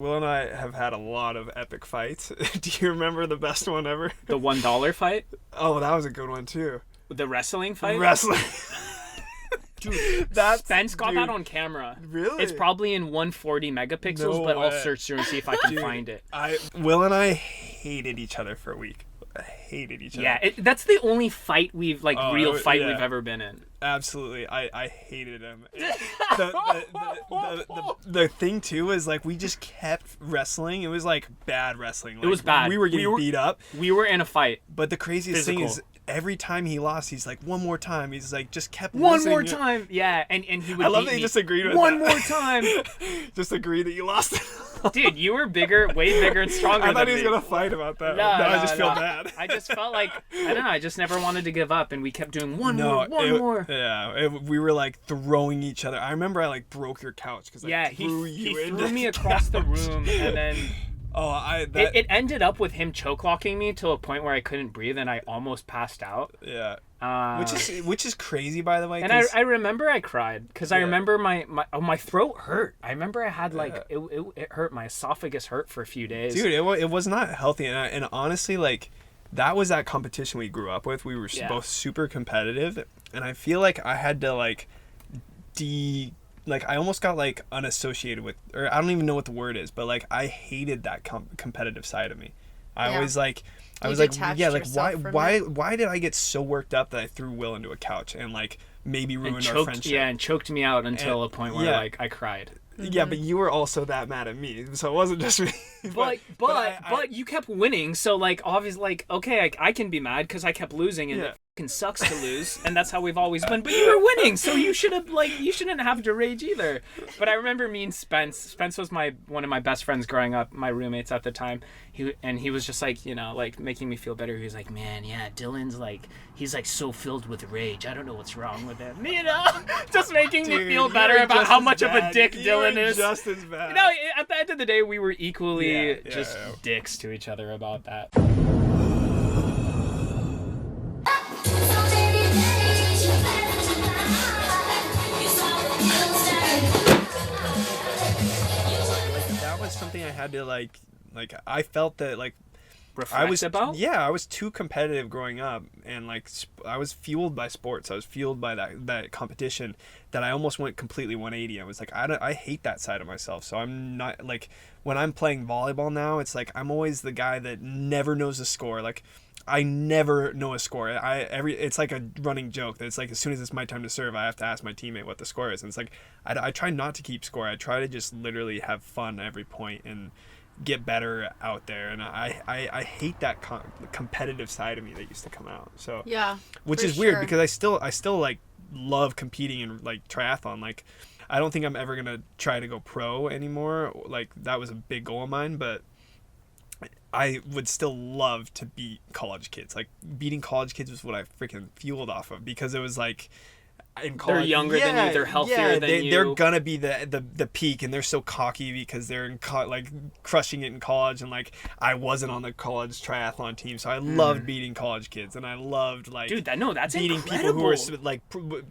Will and I have had a lot of epic fights. Do you remember the best one ever? The $1 fight? Oh, that was a good one too. The wrestling fight? Wrestling. Dude, Spence got that on camera. Really? It's probably in 140 megapixels, No but I'll way. search through and see if I can find it. Will and I hated each other for a week. I hated each other. Yeah, that's the only fight we've we've ever been in. Absolutely, I hated him. The thing too is like we just kept wrestling. It was like bad wrestling. Like, it was bad. We were getting beat up. We were in a fight. But the craziest thing is every time he lost, he's like, one more time. He's like, just kept one losing. more time. Yeah, and he would. I love that you just agreed with one that. more time. Just agree that you lost. Dude, you were bigger, way bigger and stronger than me. I thought he was gonna fight about that. No, I just feel bad. I just felt like I don't know. I just never wanted to give up, and we kept doing one more. Yeah, we were like throwing each other. I remember I like broke your couch because he threw me across the room, and then it ended up with him choke locking me to a point where I couldn't breathe, and I almost passed out. Yeah. Which is crazy, by the way. And I remember I cried because I remember my throat hurt. I remember I had it hurt. My esophagus hurt for a few days. Dude, it was not healthy, and honestly, like that was that competition we grew up with. We were both super competitive, and I feel like I had to I almost got like unassociated with, or I don't even know what the word is, but like I hated that competitive side of me. I was like, why did I get so worked up that I threw Will into a couch and like maybe ruined our friendship? Yeah, and choked me out until a point where like I cried. Yeah, but you were also that mad at me, so it wasn't just me. but you kept winning, so like obviously like okay, I can be mad because I kept losing and it fucking sucks to lose, and that's how we've always been. But you were winning, so you shouldn't have to rage either. But I remember me and Spence was one of my best friends growing up, my roommates at the time. He was just like, like making me feel better. He was like, man, yeah, Dylan's like, he's like so filled with rage. I don't know what's wrong with him. Just making me feel better about how much of a dick Dylan is. Just as bad. At the end of the day, we were equally dicks to each other about that. That was something I had to like I felt that like reflect about? Yeah, I was too competitive growing up, and like I was fueled by sports. I was fueled by that competition that I almost went completely 180. I was like, I hate that side of myself. So I'm not like when I'm playing volleyball now, it's like I'm always the guy that never knows the score. Like I never know a score. It's like a running joke that it's like as soon as it's my time to serve, I have to ask my teammate what the score is. And it's like I try not to keep score. I try to just literally have fun every point and get better out there. And I hate that competitive side of me that used to come out. So which is weird because I still like love competing in like triathlon. Like I don't think I'm ever gonna try to go pro anymore. Like that was a big goal of mine, but I would still love to beat college kids. Like beating college kids was what I freaking fueled off of, because it was like in college, they're younger than you, they're healthier than you. They're gonna be the peak, and they're so cocky because they're in like crushing it in college, and like I wasn't on the college triathlon team, so I loved beating college kids, and I loved like that's beating incredible. people who were like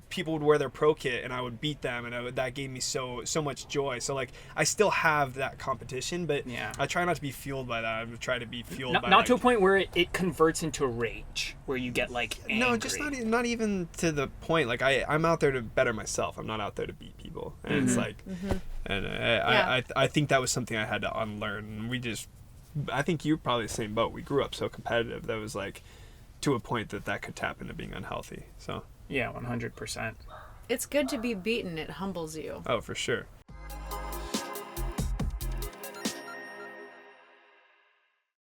people would wear their pro kit, and I would beat them, and that gave me so much joy. So like I still have that competition, but I try not to be fueled by that. I try to be fueled by not to a point where it converts into rage, where you get like angry. No, just not even to the point. Like I'm out there to better myself. I'm not out there to beat people. And it's like, and I think that was something I had to unlearn. I think you're probably the same boat. We grew up so competitive that was like to a point that could tap into being unhealthy. So yeah, 100%. It's good to be beaten. It humbles you. Oh, for sure.